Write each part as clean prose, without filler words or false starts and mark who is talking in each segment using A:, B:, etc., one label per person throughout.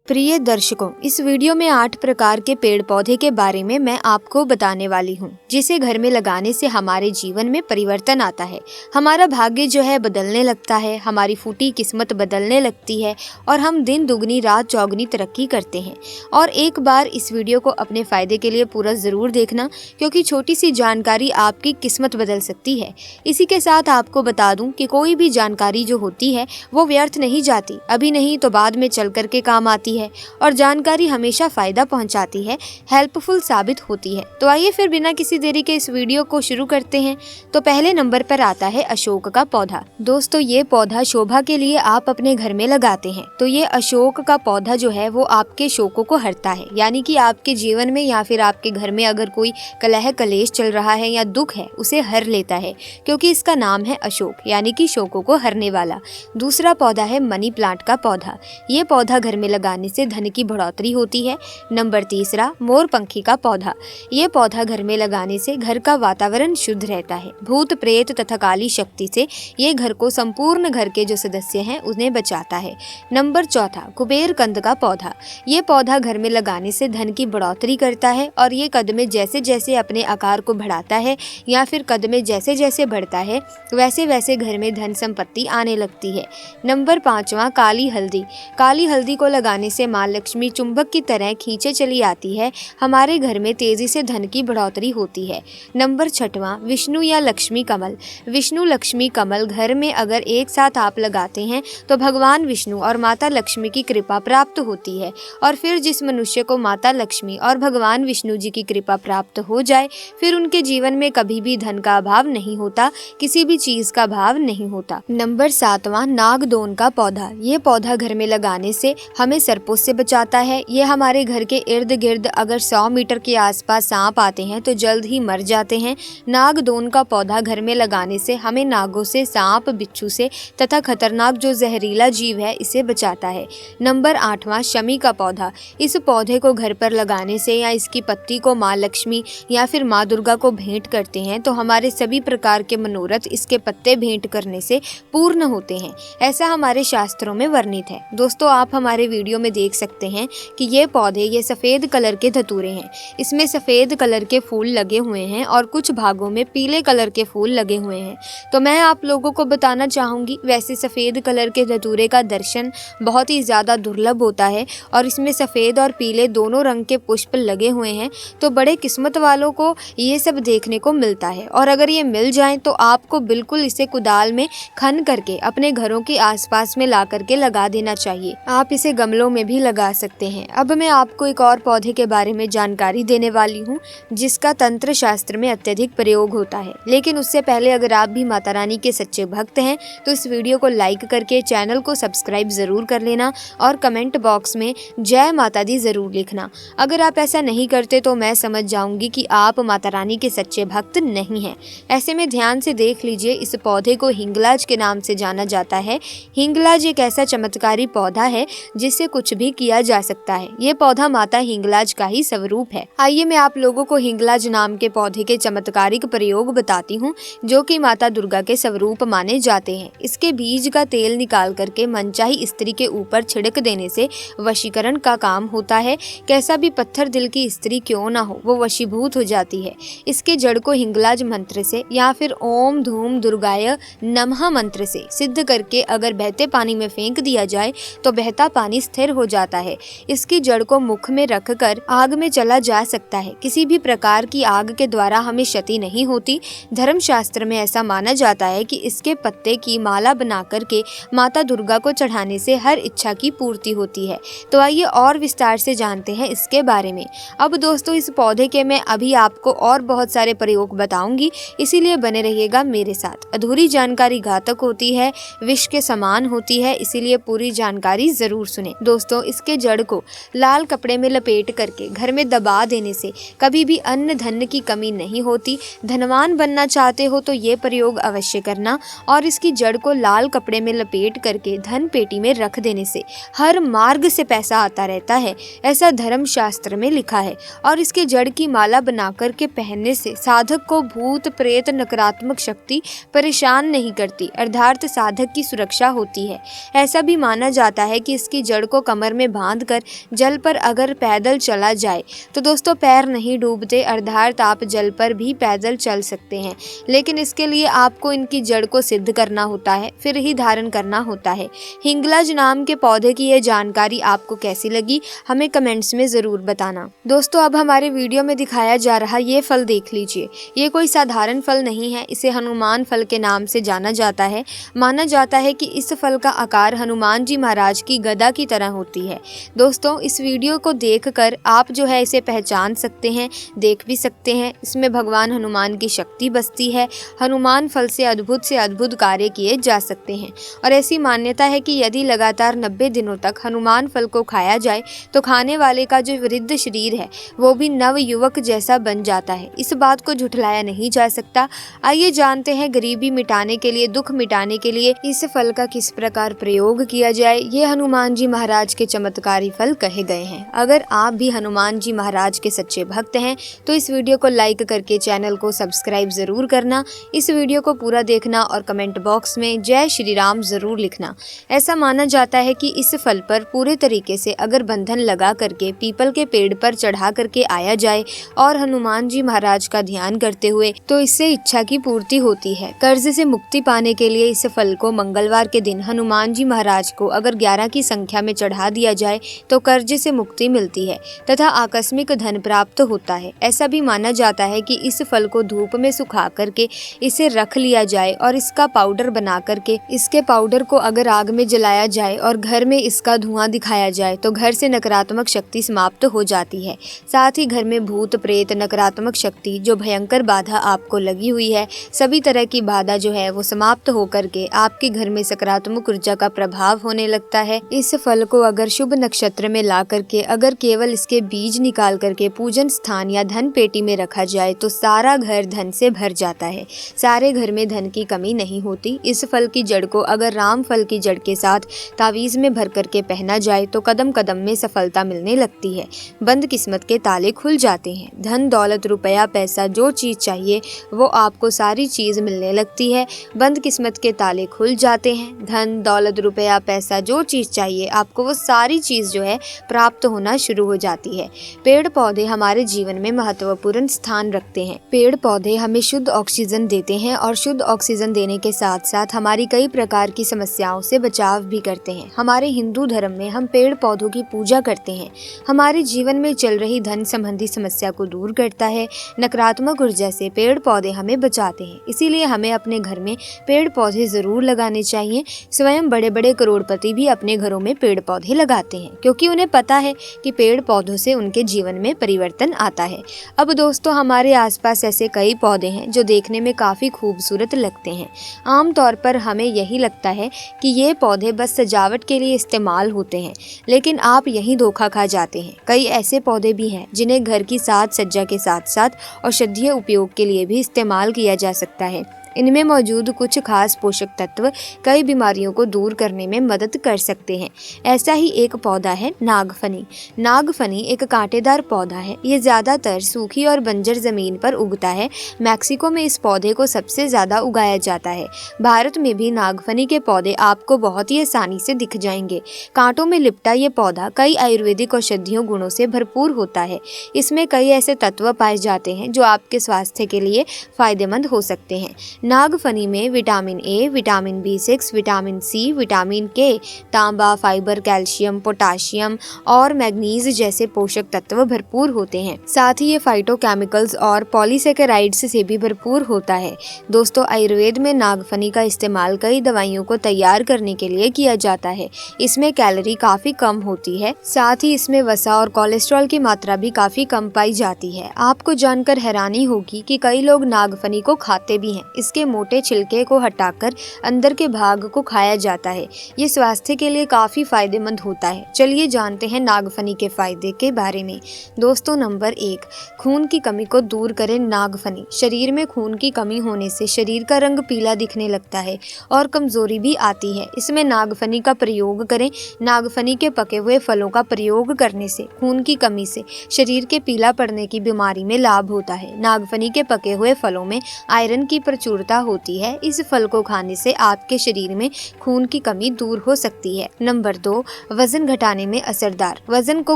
A: प्रिय दर्शकों, इस वीडियो में 8 प्रकार के पेड़ पौधे के बारे में मैं आपको बताने वाली हूँ, जिसे घर में लगाने से हमारे जीवन में परिवर्तन आता है। हमारा भाग्य जो है बदलने लगता है, हमारी फूटी किस्मत बदलने लगती है और हम दिन दुगनी रात चौगुनी तरक्की करते हैं। और एक बार इस वीडियो को अपने फायदे के लिए पूरा ज़रूर देखना, क्योंकि छोटी सी जानकारी आपकी किस्मत बदल सकती है। इसी के साथ आपको बता दूं कि कोई भी जानकारी जो होती है वो व्यर्थ नहीं जाती, अभी नहीं तो बाद में चल कर के काम आती है और जानकारी हमेशा फायदा पहुंचाती है, हेल्पफुल साबित होती है। तो आइए फिर बिना किसी देरी के इस वीडियो को शुरू करते हैं। तो पहले नंबर पर आता है अशोक का पौधा। दोस्तों, ये पौधा शोभा के लिए आप अपने घर में लगाते हैं। तो ये अशोक का पौधा जो है वो आपके शोकों को हरता है, यानी कि आपके जीवन में या फिर आपके घर में अगर कोई कलह कलेश चल रहा है या दुख है उसे हर लेता है, क्योंकि इसका नाम है अशोक, यानी कि शोकों को हरने वाला। दूसरा पौधा है मनी प्लांट का पौधा। ये पौधा घर में लगाने से धन की बढ़ोतरी होती है। नंबर तीसरा, मोर पंखी का पौधा। ये पौधा घर में लगाने से घर का वातावरण शुद्ध रहता है। भूत प्रेत तथा काली शक्ति से ये घर को, संपूर्ण घर के जो सदस्य हैं उन्हें बचाता है। नंबर चौथा, कुबेर कंद का पौधा। ये पौधा घर में लगाने से धन की बढ़ोतरी करता है और ये कद में जैसे जैसे अपने आकार को बढ़ाता है या फिर कद में जैसे जैसे बढ़ता है वैसे वैसे घर में धन संपत्ति आने लगती है। नंबर पांचवा, काली हल्दी। काली हल्दी को लगाने से माँ लक्ष्मी चुंबक की तरह खींचे चली आती है। हमारे घर में तेजी से धन की बढ़ोतरी होती है। नंबर छठवां, विष्णु या लक्ष्मी कमल। विष्णु लक्ष्मी कमल घर में अगर एक साथ आप लगाते हैं तो भगवान विष्णु और माता लक्ष्मी की कृपा प्राप्त होती है। और फिर जिस मनुष्य को माता लक्ष्मी और भगवान विष्णु जी की कृपा प्राप्त हो जाए, फिर उनके जीवन में कभी भी धन का अभाव नहीं होता, किसी भी चीज का अभाव नहीं होता। नंबर सातवां, नागदोन का पौधा। ये पौधा घर में लगाने से हमें सर्पों से बचाता है। ये हमारे घर के इर्द गिर्द अगर 100 मीटर के आसपास सांप आते हैं तो जल्द ही मर जाते हैं। नागदोन का पौधा घर में लगाने से हमें नागों से, सांप, बिच्छू से तथा खतरनाक जो जहरीला जीव है इसे बचाता है। नंबर आठवां, शमी का पौधा। इस पौधे को घर पर लगाने से या इसकी पत्ती को माँ लक्ष्मी या फिर माँ दुर्गा को भेंट करते हैं तो हमारे सभी प्रकार के मनोरथ इसके पत्ते भेंट करने से पूर्ण होते हैं। ऐसा हमारे शास्त्रों में वर्णित है। दोस्तों, आप हमारे वीडियो में देख सकते हैं कि ये पौधे, ये सफ़ेद कलर के धतूरे हैं। इसमें सफ़ेद कलर के फूल लगे हुए हैं और कुछ भागों में पीले कलर के फूल लगे हुए हैं। तो मैं आप लोगों को बताना चाहूँगी, वैसे सफ़ेद कलर के धतूरे का दर्शन बहुत ही ज़्यादा दुर्लभ होता है और इसमें सफ़ेद और पीले दोनों रंग के पुष्प लगे हुए हैं। तो बड़े किस्मत वालों को ये सब देखने को मिलता है और अगर ये मिल जाए तो आपको बिल्कुल इसे कुदाल में खन करके अपने घरों के आसपास में ला करके लगा देना चाहिए। आप इसे गमलों में भी लगा सकते हैं। अब मैं आपको एक और पौधे के बारे में जानकारी देने वाली हूँ, जिसका तंत्र शास्त्र में अत्यधिक प्रयोग होता है। लेकिन उससे पहले अगर आप भी माता रानी के सच्चे भक्त हैं तो इस वीडियो को लाइक करके चैनल को सब्सक्राइब जरूर कर लेना और कमेंट बॉक्स में जय माता दी जरूर लिखना। अगर आप ऐसा नहीं करते तो मैं समझ जाऊंगी कि आप माता रानी के सच्चे भक्त नहीं हैं। ऐसे में ध्यान से देख लीजिए, इस पौधे को हिंगलाज के नाम से जाना जाता है। हिंगलाज एक ऐसा चमत्कारी पौधा है जिससे कुछ भी किया जा सकता है। ये पौधा माता हिंगलाज का ही स्वरूप है। आइए मैं आप लोगों को हिंगलाज नाम के पौधे के चमत्कारिक प्रयोग बताती हूँ, जो कि माता दुर्गा के स्वरूप माने जाते हैं। इसके बीज का तेल निकाल करके मनचाही स्त्री के ऊपर छिड़क देने से वशीकरण का काम होता है। कैसा भी पत्थर दिल की स्त्री क्यों ना हो, वो वशीभूत हो जाती है। इसके जड़ को हिंगलाज मंत्र से या फिर ओम धूम दुर्गाय नमः मंत्र से सिद्ध करके अगर बहते पानी में फेंक दिया जाए तो बहता पानी स्थिर हो जाता है। इसकी जड़ को मुख में रखकर आग में चला जा सकता है। किसी भी प्रकार की आग के द्वारा हमें क्षति नहीं होती। धर्मशास्त्र में ऐसा माना जाता है कि इसके पत्ते की माला बना करके माता दुर्गा को चढ़ाने से हर इच्छा की पूर्ति होती है। तो आइए और विस्तार से जानते हैं इसके बारे में। अब दोस्तों, इस पौधे के मैं अभी आपको और बहुत सारे प्रयोग बताऊंगी, इसीलिए बने रहिएगा मेरे साथ। अधूरी जानकारी घातक होती है, विष के समान होती है, इसीलिए पूरी जानकारी जरूर सुने। दोस्तों, दोस्तों, इसके जड़ को लाल कपड़े में लपेट करके घर में दबा देने से कभी भी अन्न धन की कमी नहीं होती। धनवान बनना चाहते हो तो ये प्रयोग अवश्य करना। और इसकी जड़ को लाल कपड़े में लपेट करके धन पेटी में रख देने से हर मार्ग से पैसा आता रहता है, ऐसा धर्म शास्त्र में लिखा है। और इसके जड़ की माला बना करके पहनने से साधक को भूत प्रेत नकारात्मक शक्ति परेशान नहीं करती, अर्थात साधक की सुरक्षा होती है। ऐसा भी माना जाता है कि इसकी जड़ को कमर में बांध कर जल पर अगर पैदल चला जाए तो दोस्तों पैर नहीं डूबते, अर्थात आप जल पर भी पैदल चल सकते हैं। लेकिन इसके लिए आपको इनकी जड़ को सिद्ध करना होता है, फिर ही धारण करना होता है। हिंगलाज नाम के पौधे की यह जानकारी आपको कैसी लगी हमें कमेंट्स में ज़रूर बताना। दोस्तों, अब हमारे वीडियो में दिखाया जा रहा ये फल देख लीजिए। ये कोई साधारण फल नहीं है, इसे हनुमान फल के नाम से जाना जाता है। माना जाता है कि इस फल का आकार हनुमान जी महाराज की गदा की तरह होती है। दोस्तों, इस वीडियो को देखकर आप जो है इसे पहचान सकते हैं, देख भी सकते हैं। इसमें भगवान हनुमान की शक्ति बसती है। हनुमान फल से अद्भुत कार्य किए जा सकते हैं। और ऐसी मान्यता है कि यदि लगातार 90 दिनों तक हनुमान फल को खाया जाए तो खाने वाले का जो वृद्ध शरीर है वो भी नव युवक जैसा बन जाता है। इस बात को झुठलाया नहीं जा सकता। आइए जानते हैं गरीबी मिटाने के लिए, दुख मिटाने के लिए इस फल का किस प्रकार प्रयोग किया जाए। ये हनुमान जी महाराज के चमत्कारी फल कहे गए हैं। अगर आप भी हनुमान जी महाराज के सच्चे भक्त हैं तो इस वीडियो को लाइक करके चैनल को सब्सक्राइब जरूर करना। इस वीडियो को पूरा देखना और कमेंट बॉक्स में जय श्री राम जरूर लिखना। ऐसा माना जाता है कि इस फल पर पूरे तरीके से अगर बंधन लगा करके पीपल के पेड़ पर चढ़ा करके आया जाए और हनुमान जी महाराज का ध्यान करते हुए तो इससे इच्छा की पूर्ति होती है। कर्ज से मुक्ति पाने के लिए इस फल को मंगलवार के दिन हनुमान जी महाराज को अगर 11 की संख्या में चढ़ा दिया जाए तो कर्ज से मुक्ति मिलती है तथा आकस्मिक धन प्राप्त होता है। ऐसा भी माना जाता है कि इस फल को धूप में सुखा करके इसे रख लिया जाए और इसका पाउडर बना करके इसके पाउडर को अगर आग में जलाया जाए और घर में इसका धुआं दिखाया जाए तो घर से नकारात्मक शक्ति समाप्त हो जाती है। साथ ही घर में भूत प्रेत नकारात्मक शक्ति जो भयंकर बाधा आपको लगी हुई है, सभी तरह की बाधा जो है वो समाप्त हो करके आपके घर में सकारात्मक ऊर्जा का प्रभाव होने लगता है। इस फल को अगर शुभ नक्षत्र में ला करके अगर केवल इसके बीज निकाल करके पूजन स्थान या धन पेटी में रखा जाए तो सारा घर धन से भर जाता है, सारे घर में धन की कमी नहीं होती। इस फल की जड़ को अगर राम फल की जड़ के साथ तावीज में भर करके पहना जाए तो कदम कदम में सफलता मिलने लगती है। बंद किस्मत के ताले खुल जाते हैं। धन दौलत रुपया पैसा जो चीज़ चाहिए वो आपको सारी चीज़ मिलने लगती है। बंद किस्मत के ताले खुल जाते हैं। धन दौलत रुपया पैसा जो चीज़ चाहिए आपको वो सारी चीज़ जो है प्राप्त होना शुरू हो जाती है। पेड़ पौधे हमारे जीवन में महत्वपूर्ण स्थान रखते हैं। पेड़ पौधे हमें शुद्ध ऑक्सीजन देते हैं और शुद्ध ऑक्सीजन देने के साथ साथ हमारी कई प्रकार की समस्याओं से बचाव भी करते हैं। हमारे हिंदू धर्म में हम पेड़ पौधों की पूजा करते हैं। हमारे जीवन में चल रही धन संबंधी समस्या को दूर करता है। नकारात्मक ऊर्जा से पेड़ पौधे हमें बचाते हैं। इसीलिए हमें अपने घर में पेड़ पौधे जरूर लगाने चाहिए। स्वयं बड़े बड़े करोड़पति भी अपने घरों में पेड़ पौधे लगाते हैं क्योंकि उन्हें पता है कि पेड़ पौधों से उनके जीवन में परिवर्तन आता है। अब दोस्तों, हमारे आसपास ऐसे कई पौधे हैं जो देखने में काफ़ी खूबसूरत लगते हैं। आमतौर पर हमें यही लगता है कि ये पौधे बस सजावट के लिए इस्तेमाल होते हैं, लेकिन आप यही धोखा खा जाते हैं। कई ऐसे पौधे भी हैं जिन्हें घर की साज सज्जा के साथ साथ औषधीय उपयोग के लिए भी इस्तेमाल किया जा सकता है। इनमें मौजूद कुछ खास पोषक तत्व कई बीमारियों को दूर करने में मदद कर सकते हैं। ऐसा ही एक पौधा है नागफनी। नागफनी एक कांटेदार पौधा है। ये ज़्यादातर सूखी और बंजर ज़मीन पर उगता है। मैक्सिको में इस पौधे को सबसे ज़्यादा उगाया जाता है। भारत में भी नागफनी के पौधे आपको बहुत ही आसानी से दिख जाएंगे। कांटों में लिपटा ये पौधा कई आयुर्वेदिक औषधियों गुणों से भरपूर होता है। इसमें कई ऐसे तत्व पाए जाते हैं जो आपके स्वास्थ्य के लिए फायदेमंद हो सकते हैं। नागफनी में vitamin A, vitamin B6, vitamin C, vitamin K, तांबा, फाइबर, कैल्शियम, पोटाशियम और मैग्नीज जैसे पोषक तत्व भरपूर होते हैं। साथ ही ये फाइटोकेमिकल्स और पॉलीसेकेराइड्स से भी भरपूर होता है। दोस्तों, आयुर्वेद में नागफनी का इस्तेमाल कई दवाइयों को तैयार करने के लिए किया जाता है। इसमें कैलोरी काफ़ी कम होती है। साथ ही इसमें वसा और कोलेस्ट्रॉल की मात्रा भी काफ़ी कम पाई जाती है। आपको जानकर हैरानी होगी कि कई लोग नागफनी को खाते भी हैं। इस इसके मोटे छिलके को हटाकर अंदर के भाग को खाया जाता है। ये स्वास्थ्य के लिए काफ़ी फायदेमंद होता है। चलिए जानते हैं नागफनी के फायदे के बारे में। दोस्तों, नंबर 1, खून की कमी को दूर करें नागफनी। शरीर में खून की कमी होने से शरीर का रंग पीला दिखने लगता है और कमजोरी भी आती है। इसमें नागफनी का प्रयोग करें। नागफनी के पके हुए फलों का प्रयोग करने से खून की कमी से शरीर के पीला पड़ने की बीमारी में लाभ होता है। नागफनी के पके हुए फलों में आयरन की प्रचुरता होती है। इस फल को खाने से आपके शरीर में खून की कमी दूर हो सकती है। नंबर 2, वजन घटाने में असरदार। वजन को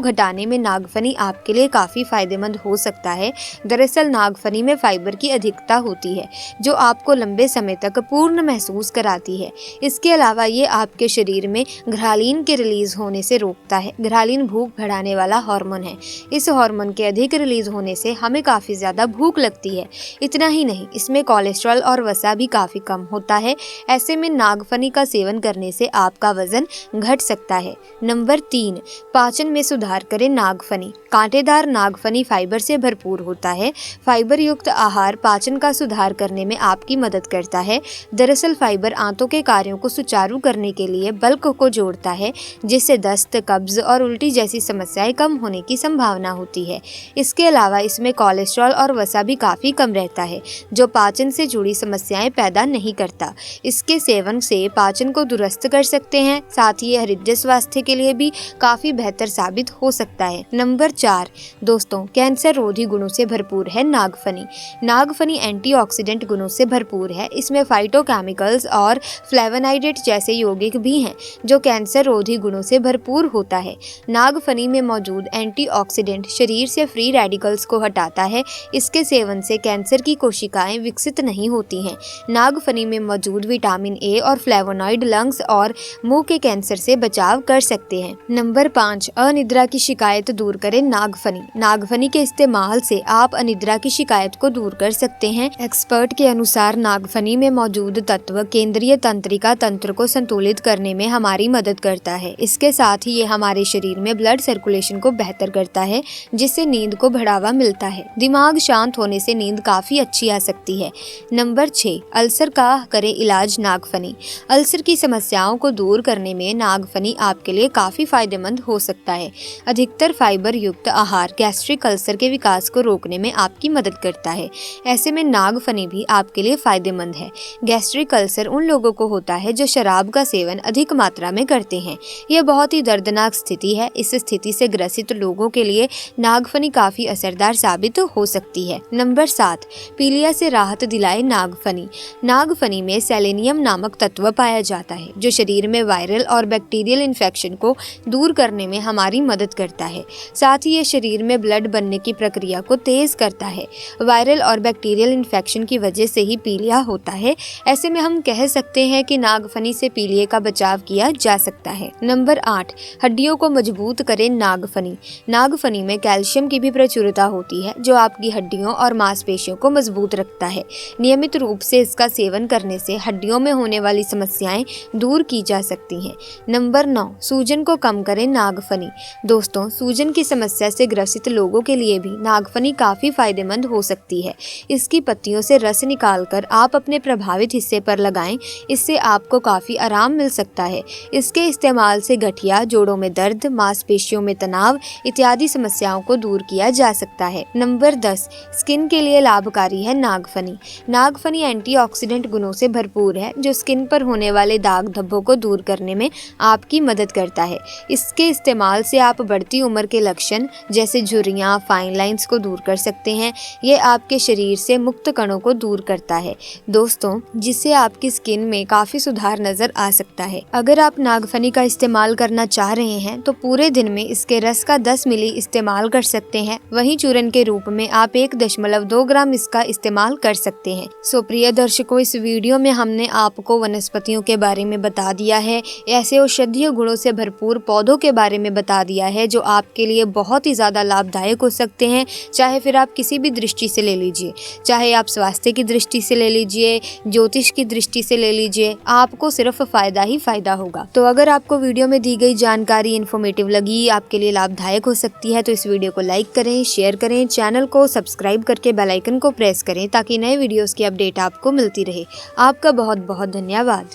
A: घटाने में नागफनी आपके लिए काफी फायदेमंद हो सकता है। दरअसल नागफनी में फाइबर की अधिकता होती है जो आपको लंबे समय तक पूर्ण महसूस कराती है। इसके अलावा ये आपके शरीर में घ्रालिन के रिलीज होने से रोकता है। घ्रालिन भूख बढ़ाने वाला हार्मोन है। इस हार्मोन के अधिक रिलीज होने से हमें काफी ज्यादा भूख लगती है। इतना ही नहीं, इसमें कोलेस्ट्रॉल और वसा भी काफी कम होता है। ऐसे में नागफनी का सेवन करने से आपका वजन घट सकता है। नंबर 3, पाचन में सुधार करे नागफनी। कांटेदार नागफनी फाइबर से भरपूर होता है। फाइबर युक्त आहार पाचन का सुधार करने में आपकी मदद करता है। दरअसल फाइबर आंतों के कार्यों को सुचारू करने के लिए बल्क को जोड़ता है, जिससे दस्त, कब्ज और उल्टी जैसी समस्याएं कम होने की संभावना होती है। इसके अलावा इसमें कोलेस्ट्रॉल और वसा भी काफी कम रहता है, जो पाचन से जुड़ी समस्याएं पैदा नहीं करता। इसके सेवन से पाचन को दुरुस्त कर सकते हैं। साथ ही हृदय स्वास्थ्य के लिए भी काफी बेहतर साबित हो सकता है। नंबर 4, दोस्तों, कैंसर रोधी गुणों से भरपूर है नागफनी। नागफनी एंटीऑक्सीडेंट गुणों से भरपूर है। इसमें फाइटोकेमिकल्स और फ्लेवोनाइड जैसे यौगिक भी हैं जो कैंसर रोधी गुणों से भरपूर होता है। नागफनी में मौजूद एंटीऑक्सीडेंट शरीर से फ्री रेडिकल्स को हटाता है। इसके सेवन से कैंसर की कोशिकाएं विकसित नहीं होती हैं। नागफनी में मौजूद विटामिन ए और फ्लेवोनॉइड लंग्स और मुंह के कैंसर से बचाव कर सकते हैं। नंबर 5, अनिद्रा की शिकायत दूर करे नागफनी। नागफनी के इस्तेमाल से आप अनिद्रा की शिकायत को दूर कर सकते हैं। एक्सपर्ट के अनुसार नागफनी में मौजूद तत्व केंद्रीय तंत्रिका तंत्र को संतुलित करने में हमारी मदद करता है। इसके साथ ही ये हमारे शरीर में ब्लड सर्कुलेशन को बेहतर करता है, जिससे नींद को बढ़ावा मिलता है। दिमाग शांत होने से नींद काफी अच्छी आ सकती है। नंबर 6, अल्सर का करे इलाज नागफनी। अल्सर की समस्याओं को दूर करने में नागफनी आपके लिए काफी फायदेमंद हो सकता है। अधिकतर फाइबर युक्त आहार गैस्ट्रिक अल्सर के विकास को रोकने में आपकी मदद करता है। ऐसे में नागफनी भी आपके लिए फायदेमंद है। गैस्ट्रिक अल्सर उन लोगों को होता है जो शराब का सेवन अधिक मात्रा में करते हैं। यह बहुत ही दर्दनाक स्थिति है। इस स्थिति से ग्रसित लोगों के लिए नागफनी काफी असरदार साबित हो सकती है। नंबर 7, पीलिया से राहत दिलाए नागफनी। नागफनी में सेलेनियम नामक तत्व पाया जाता है जो शरीर में वायरल और बैक्टीरियल इन्फेक्शन को दूर करने में हमारी मदद करता है। साथ ही ये शरीर में ब्लड बनने की प्रक्रिया को तेज करता है। वायरल और बैक्टीरियल इन्फेक्शन की वजह से ही पीलिया होता है। ऐसे में हम कह सकते हैं कि नागफनी से पीलिया का बचाव किया जा सकता है। नंबर 8, हड्डियों को मजबूत करे नागफनी। नागफनी में कैल्शियम की भी प्रचुरता होती है जो आपकी हड्डियों और मांसपेशियों को मजबूत रखता है। नियमित रूप से इसका सेवन करने से हड्डियों में होने वाली समस्याएं दूर की जा सकती हैं। नंबर 9, सूजन को कम करे नागफनी। दोस्तों, सूजन की समस्या से ग्रसित लोगों के लिए भी नागफनी काफी फायदेमंद हो सकती है। इसकी पत्तियों से रस निकालकर आप अपने प्रभावित हिस्से पर लगाएं। इससे आपको काफी आराम मिल सकता है। इसके इस्तेमाल से गठिया, जोड़ों में दर्द, मांसपेशियों में तनाव इत्यादि समस्याओं को दूर किया जा सकता है। नंबर 10, स्किन के लिए लाभकारी है नागफनी। नागफनी एंटीऑक्सीडेंट गुणों से भरपूर है जो स्किन पर होने वाले दाग धब्बों को दूर करने में आपकी मदद करता है। इसके इस्तेमाल से आप बढ़ती उम्र के लक्षण जैसे झुर्रियां, फाइन लाइंस को दूर कर सकते हैं। ये आपके शरीर से मुक्त कणों को दूर करता है दोस्तों, जिससे आपकी स्किन में काफी सुधार नजर आ सकता है। अगर आप नागफनी का इस्तेमाल करना चाह रहे हैं तो पूरे दिन में इसके रस का 10 मिली इस्तेमाल कर सकते हैं। वहीं चूरन के रूप में आप 1.2 ग्राम इसका इस्तेमाल कर सकते हैं। सो प्रिय दर्शकों, इस वीडियो में हमने आपको वनस्पतियों के बारे में बता दिया है, ऐसे औषधीय गुणों से भरपूर पौधों के बारे में बता दिया है जो आपके लिए बहुत ही ज्यादा लाभदायक हो सकते हैं। चाहे फिर आप किसी भी दृष्टि से ले लीजिए, चाहे आप स्वास्थ्य की दृष्टि से ले लीजिए, ज्योतिष की दृष्टि से ले लीजिए, आपको सिर्फ फायदा ही फायदा होगा। तो अगर आपको वीडियो में दी गई जानकारी इन्फॉर्मेटिव लगी, आपके लिए लाभदायक हो सकती है, तो इस वीडियो को लाइक करें, शेयर करें, चैनल को सब्सक्राइब करके बेल आइकन को प्रेस करें ताकि नए वीडियोस की अपडेट अपडेट आपको मिलती रहे। आपका बहुत बहुत धन्यवाद।